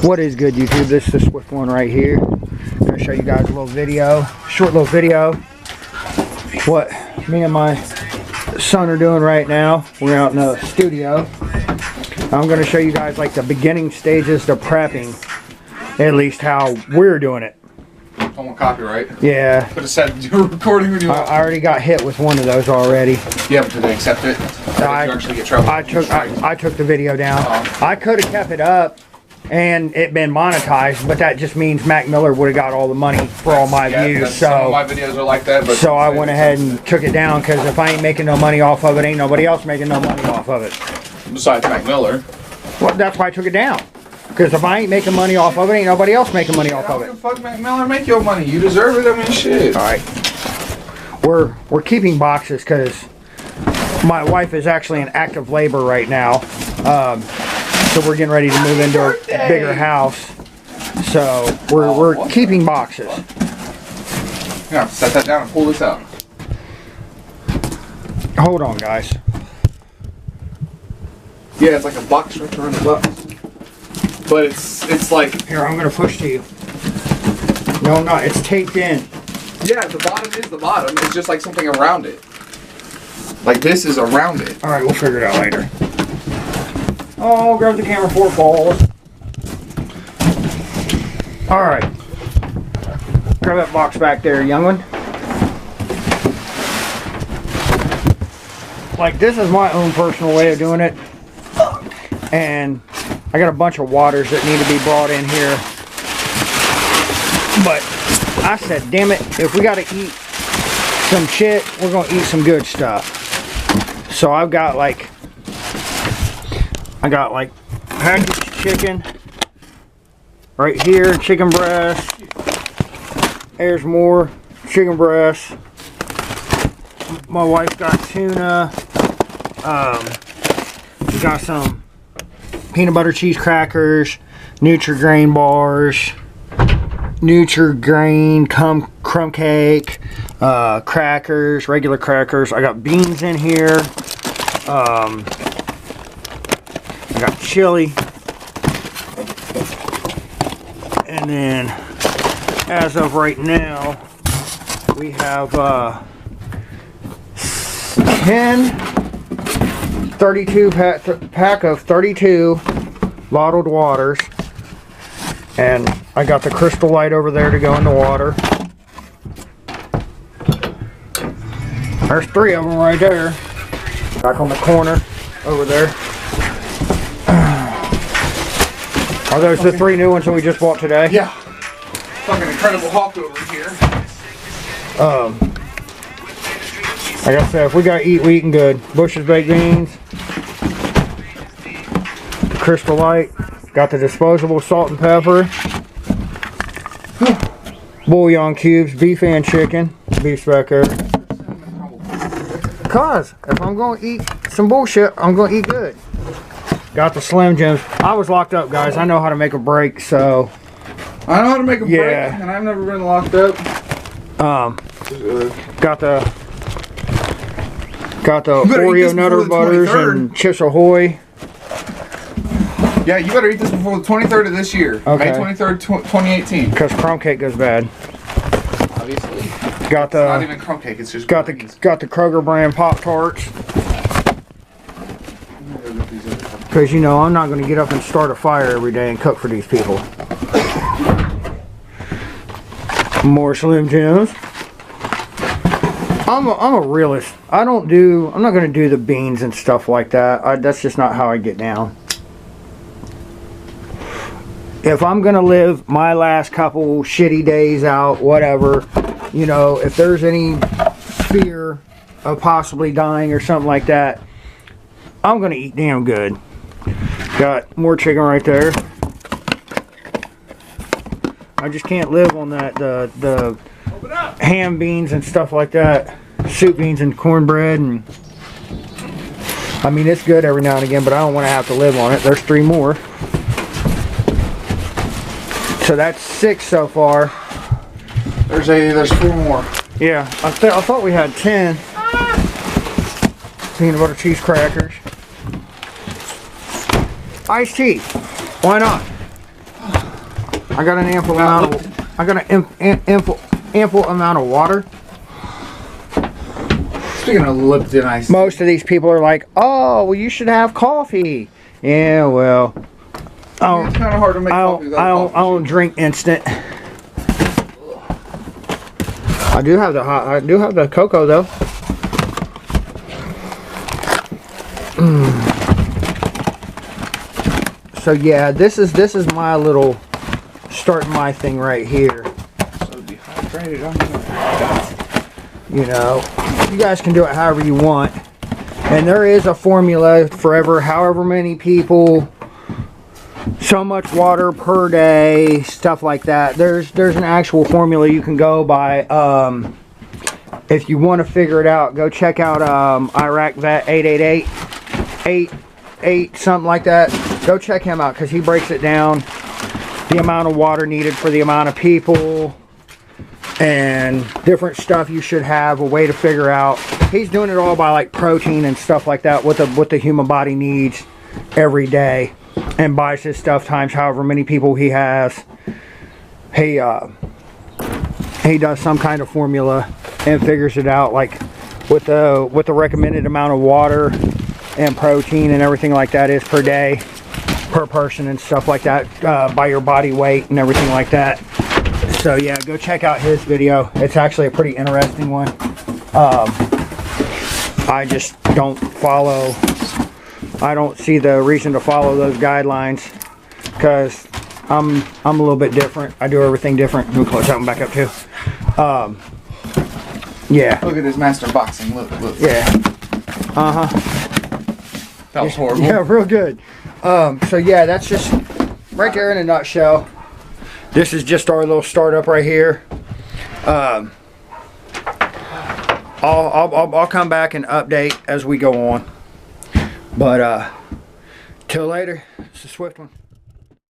What is good, YouTube? This is the Swift One right here. I'm going to show you guys a little video, short little video, what me and my son are doing right now. We're out in the studio. I'm going to show you guys like the beginning stages to prepping, at least how we're doing it. Don't want copyright. Yeah. Could have said you were recording when you I already got hit with one of those already. Yeah, but did they accept it? I, did you actually get trouble? I took the video down. I could have kept it up and it been monetized, but that just means Mac Miller would have got all the money for all my views. So some of my videos are like that. But so I went ahead and took it down because if I ain't making no money off of it, ain't nobody else making no money off of it. Besides Mac Miller. Well, that's why I took it down. Because if I ain't making money off of it, ain't nobody else making money off of it. Fuck Mac Miller, make your money. You deserve it. I mean, shit. All right. We're keeping boxes because my wife is actually in active labor right now. So we're getting ready to move into a bigger house. So we're keeping boxes. Yeah, set that down and pull this out. Hold on, guys. Yeah, it's like a box stretch around the box. But it's like... Here, I'm going to push to you. No, I'm not. It's taped in. Yeah, the bottom is the bottom. It's just like something around it. Like this is around it. Alright, we'll figure it out later. Oh, grab the camera before it falls. Alright. Grab that box back there, young one. Like, this is my own personal way of doing it. And I got a bunch of waters that need to be brought in here. But I said, damn it, if we got to eat some shit, we're going to eat some good stuff. So I got like packaged chicken right here, chicken breast. There's more chicken breast. My wife got tuna. We got some peanut butter cheese crackers, Nutri-Grain bars, Nutri-Grain crumb cake, crackers, regular crackers. I got beans in here. I got chili. And then, as of right now, we have 32 pack of 32 bottled waters. And I got the Crystal Light over there to go in the water. There's 3 of them right there. Back on the corner over there. Are those the 3 new ones that we just bought today? Yeah. Fucking Incredible Hulk over here. Like I said, if we gotta eat, we eating good. Bush's baked beans. Crystal Light. Got the disposable salt and pepper. Bouillon cubes, beef and chicken. Beef's back there. Cause if I'm gonna eat some bullshit, I'm gonna eat good. Got the Slim Jims. I was locked up, guys. I know how to make a break, so. I know how to make a break, and I've never been locked up. Got the Oreo Nutter Butters and Chips Ahoy. Yeah, you better eat this before the 23rd of this year. Okay. May 23rd, 2018. Because crumb cake goes bad. Obviously. Got the. It's not even crumb cake. It's just. Got the Kroger brand Pop-Tarts. Because, you know, I'm not going to get up and start a fire every day and cook for these people. More Slim Jims. I'm a realist. I'm not going to do the beans and stuff like that. That's just not how I get down. If I'm going to live my last couple shitty days out, whatever, you know, if there's any fear of possibly dying or something like that, I'm going to eat damn good. Got more chicken right there. I just can't live on that, the ham beans and stuff like that. Soup beans and cornbread. And I mean, it's good every now and again, but I don't want to have to live on it. There's 3 more. So that's 6 so far. There's 4 more. Yeah, I thought we had 10. Peanut butter cheese crackers. Iced tea. Why not? I got an ample amount of. I got an ample amount of water. Speaking of Lipton ice, Most of these people are like, "Oh, well, you should have coffee." Yeah, well, it's kind of hard to make coffee without I don't drink instant. I do have the cocoa though. So yeah, this is my little starting my thing right here. So dehydrated. You know, you guys can do it however you want, and there is a formula for however many people, so much water per day, stuff like that. There's an actual formula you can go by. If you want to figure it out, go check out Iraq Vet 888 something like that. Go check him out because he breaks it down, the amount of water needed for the amount of people, and different stuff you should have, a way to figure out. He's doing it all by like protein and stuff like that, what the human body needs every day, and buys his stuff times however many people he has. He does some kind of formula and figures it out, like with the recommended amount of water and protein and everything like that is per day, per person and stuff like that, by your body weight and everything like that. So yeah, go check out his video. It's actually a pretty interesting one. I just don't see the reason to follow those guidelines because I'm a little bit different. I do everything different. Let me close that one back up too. Yeah. Look at his master boxing. Look. Yeah. That was horrible. Yeah, real good. So yeah, that's just right there in a nutshell. This is just our little startup right here. I'll come back and update as we go on. But till later, it's a swift one.